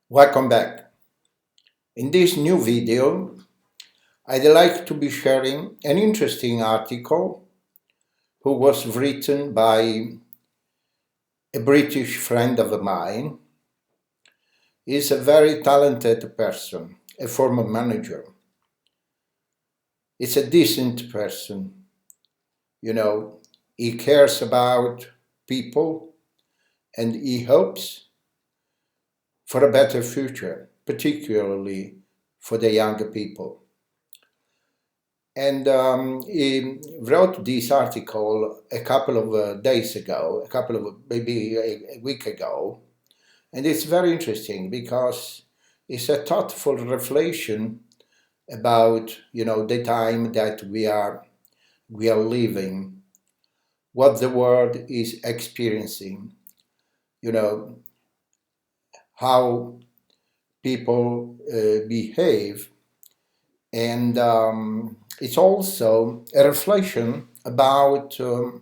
Welcome back. In this new video, I'd like to be sharing an interesting article who was written by a British friend of mine. He's a very talented person, a former manager. He's a decent person. He cares about people and he hopes for a better future, particularly for the younger people. And he wrote this article a couple of days ago, maybe a week ago. And it's very interesting because it's a thoughtful reflection about, the time that we are living, what the world is experiencing, you know, how people behave. And it's also a reflection about, the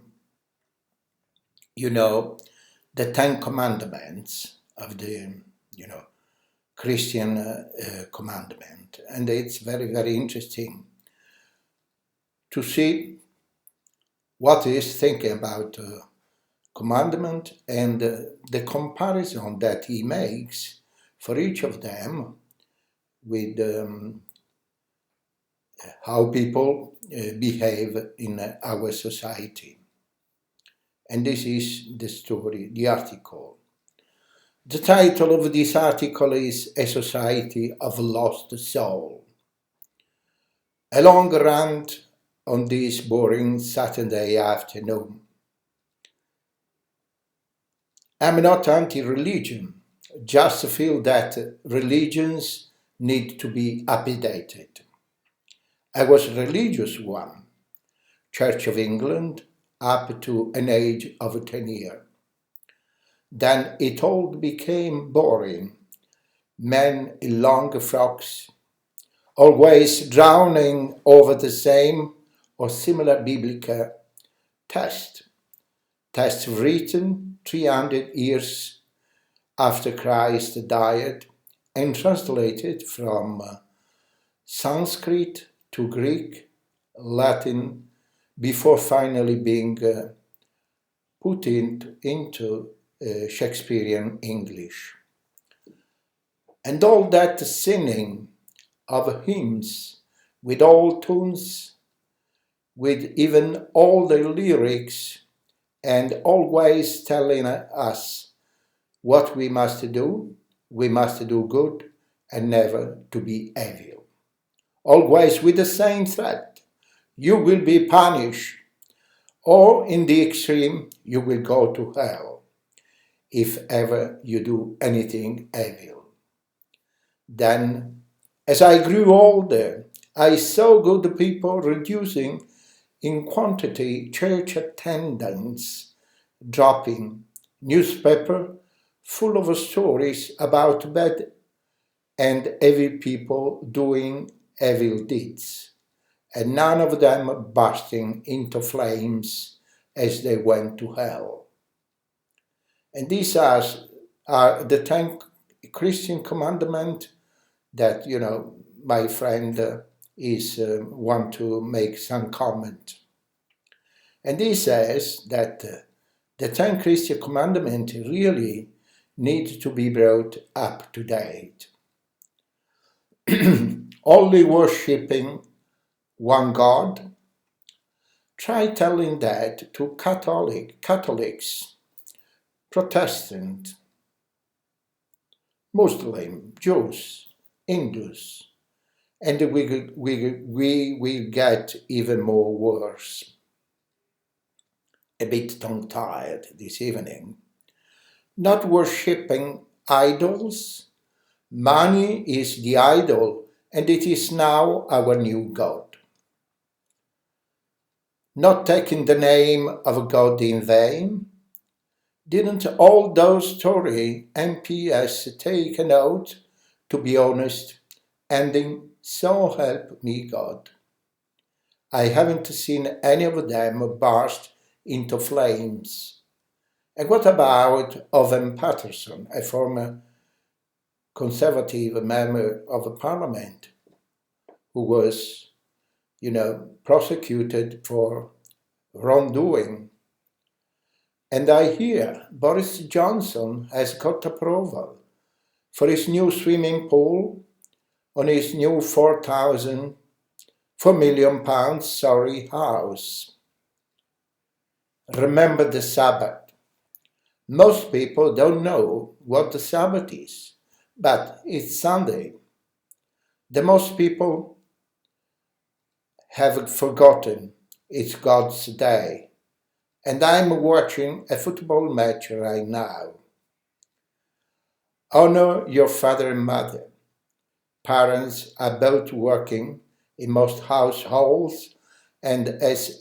Ten Commandments of the, Christian commandment. And it's very, very interesting to see what he is thinking about commandment and the comparison that he makes for each of them with how people behave in our society. And this is the story, the article. The title of this article is A Society of Lost Soul. A long rant on this boring Saturday afternoon. I'm not anti-religion, just feel that religions need to be updated. I was a religious one, Church of England, up to an age of 10 years. Then it all became boring. Men in long frocks, always drowning over the same or similar biblical text. Text written 300 years after Christ died and translated from Sanskrit to Greek, Latin, before finally being put into Shakespearean English. And all that singing of hymns with all tunes, with even all the lyrics, and always telling us what we must do good and never to be evil. Always with the same threat, you will be punished, or in the extreme, you will go to hell if ever you do anything evil. Then, as I grew older, I saw good people reducing in quantity church attendance, dropping newspaper full of stories about bad and evil people doing evil deeds, and none of them bursting into flames as they went to hell. And these are the 10 Christian commandments that, my friend is want to make some comment. And he says that the 10 Christian commandments really need to be brought up to date. Only worshipping one God. Try telling that to Catholics, Protestant, Muslim, Jews, Hindus, and we will get even more worse. A bit tongue-tied this evening. Not worshipping idols. Money is the idol, and it is now our new God. Not taking the name of God in vain. Didn't all those Tory MPs take a note, to be honest, ending "So help me God"? I haven't seen any of them burst into flames. And what about Owen Patterson, a former conservative member of parliament who was, prosecuted for wrongdoing. And I hear Boris Johnson has got approval for his new swimming pool on his new £4 million house. Remember the Sabbath. Most people don't know what the Sabbath is, but it's Sunday. The most people have forgotten it's God's day. And I'm watching a football match right now. Honor your father and mother. Parents are both working in most households, and as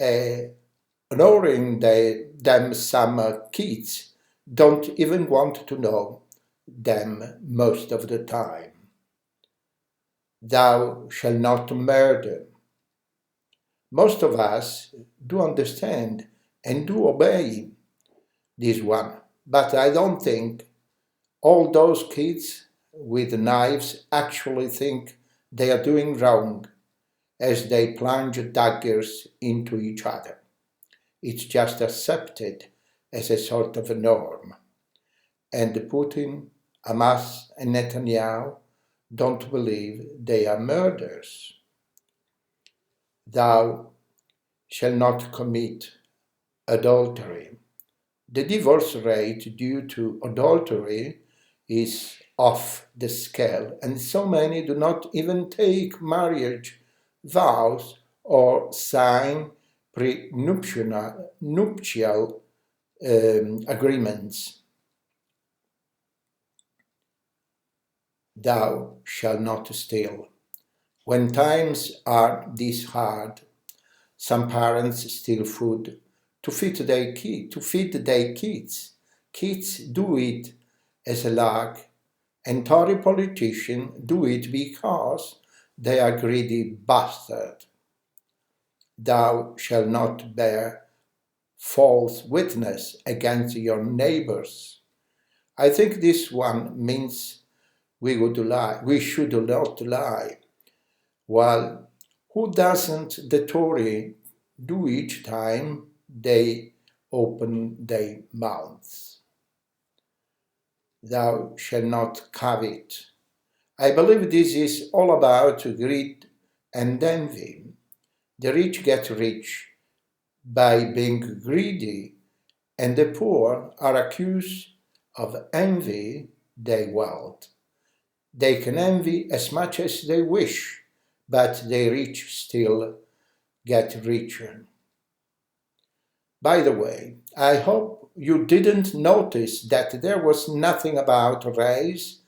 honoring them, some kids don't even want to know them most of the time. Thou shalt not murder. Most of us do understand and do obey this one, but I don't think all those kids with knives actually think they are doing wrong as they plunge daggers into each other. It's just accepted as a sort of a norm. And Putin, Hamas, and Netanyahu don't believe they are murderers. Thou shalt not commit adultery. The divorce rate due to adultery is off the scale, and so many do not even take marriage vows or sign prenuptial agreements. Thou shalt not steal. When times are this hard, some parents steal food to feed their kids. Kids do it as a lark, and Tory politicians do it because they are greedy bastards. Thou shalt not bear false witness against your neighbors. I think this one means we should not lie. Well, who doesn't the Tory do each time they open their mouths? Thou shalt not covet. I believe this is all about greed and envy. The rich get rich by being greedy, and the poor are accused of envy their wealth. They can envy as much as they wish, but the rich still get richer. By the way, I hope you didn't notice that there was nothing about race,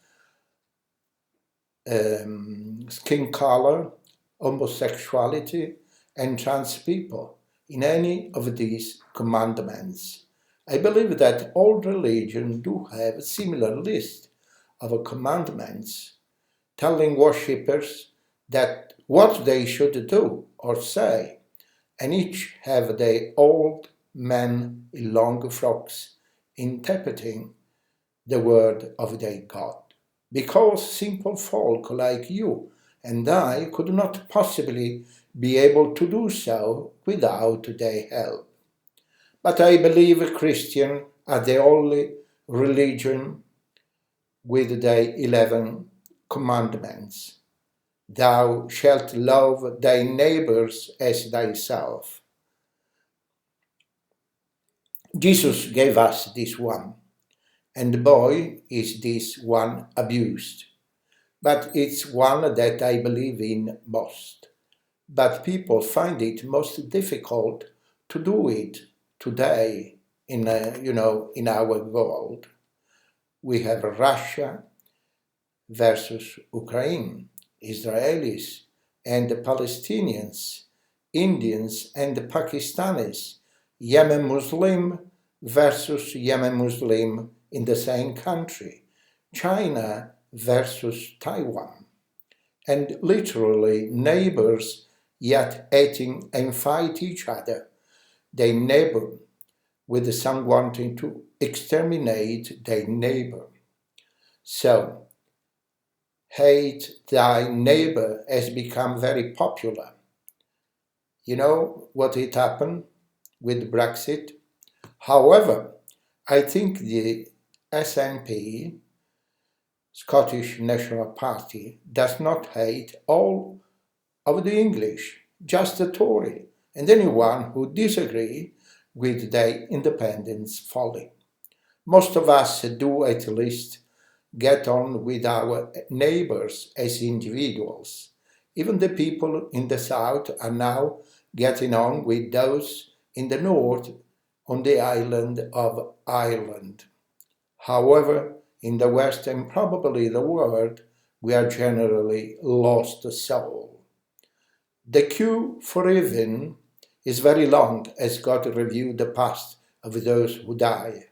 skin color, homosexuality, and trans people in any of these commandments. I believe that all religions do have a similar list of commandments telling worshippers that what they should do or say, and each have their old men in long frocks interpreting the word of their God. Because simple folk like you and I could not possibly be able to do so without their help. But I believe Christians are the only religion with the 11 commandments. Thou shalt love thy neighbors as thyself. Jesus gave us this one, and boy is this one abused. But it's one that I believe in most. But people find it most difficult to do it today in our world. We have Russia versus Ukraine, Israelis and the Palestinians, Indians and the Pakistanis, Yemen Muslim versus Yemen Muslim in the same country, China versus Taiwan, and literally neighbors yet hating and fight each other, their neighbor, with some wanting to exterminate their neighbor. So, hate thy neighbor has become very popular. You know what it happened with Brexit? However, I think the SNP, Scottish National Party, does not hate all of the English, just the Tory, and anyone who disagree with their independence folly. Most of us do at least get on with our neighbors as individuals. Even the people in the south are now getting on with those in the north on the island of Ireland. However, in the west and probably the world, we are generally lost soul. The queue for heaven is very long as God reviewed the past of those who die.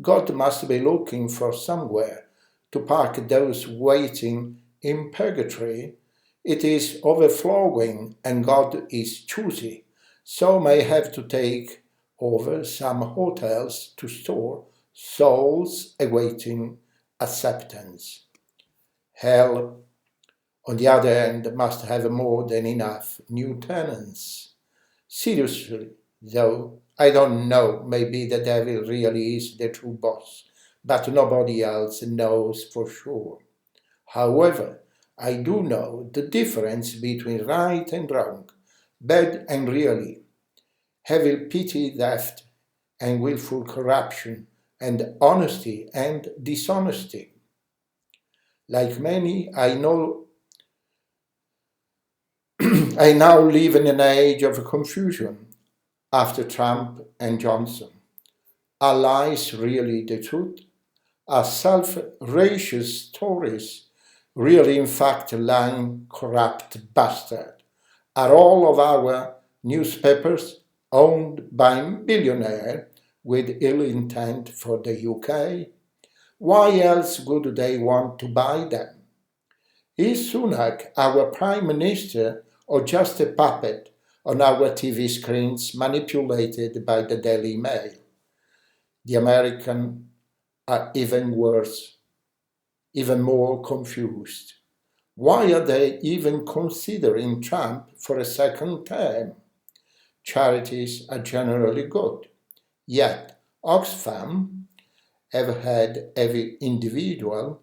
God must be looking for somewhere to park those waiting in purgatory. It is overflowing and God is choosy, so may have to take over some hotels to store souls awaiting acceptance. Hell, on the other hand, must have more than enough new tenants. Seriously, though, I don't know, maybe the devil really is the true boss, but nobody else knows for sure. However, I do know the difference between right and wrong, bad and really, heavy petty theft and willful corruption, and honesty and dishonesty. Like many, I know I now live in an age of confusion after Trump and Johnson. Are lies really the truth? Are self-righteous stories really in fact lying corrupt bastard? Are all of our newspapers owned by billionaires with ill intent for the UK? Why else would they want to buy them? Is Sunak our Prime Minister or just a puppet on our TV screens manipulated by the Daily Mail? The Americans are even worse, even more confused. Why are they even considering Trump for a second term? Charities are generally good, yet Oxfam have had every individual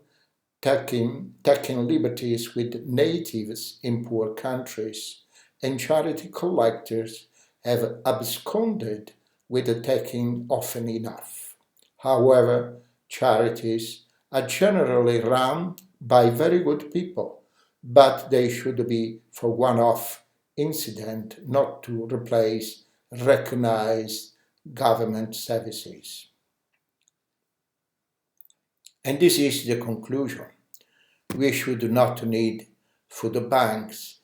taking liberties with natives in poor countries, and charity collectors have absconded with taking often enough. However, charities are generally run by very good people, but they should be for one-off incident, not to replace recognized government services. And this is the conclusion. We should not need food banks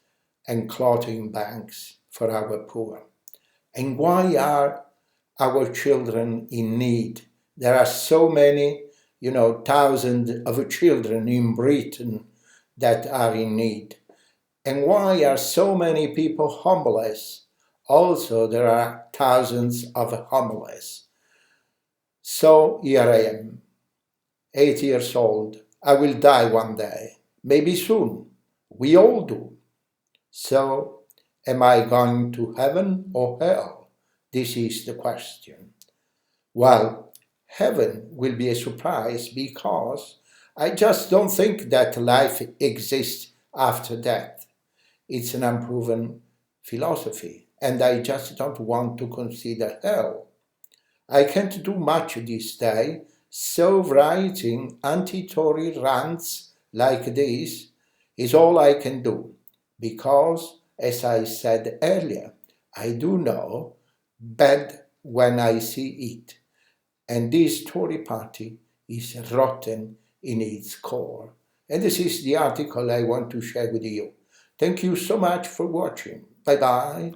and clothing banks for our poor. And why are our children in need? There are so many, thousands of children in Britain that are in need. And why are so many people homeless? Also, there are thousands of homeless. So here I am, 8 years old. I will die one day, maybe soon. We all do. So, am I going to heaven or hell? This is the question. Well, heaven will be a surprise because I just don't think that life exists after death. It's an unproven philosophy, and I just don't want to consider hell. I can't do much this day, so writing anti-Tory rants like this is all I can do, because, as I said earlier, I do know bad when I see it, and this Tory party is rotten in its core. And this is the article I want to share with you. Thank you so much for watching. Bye-bye.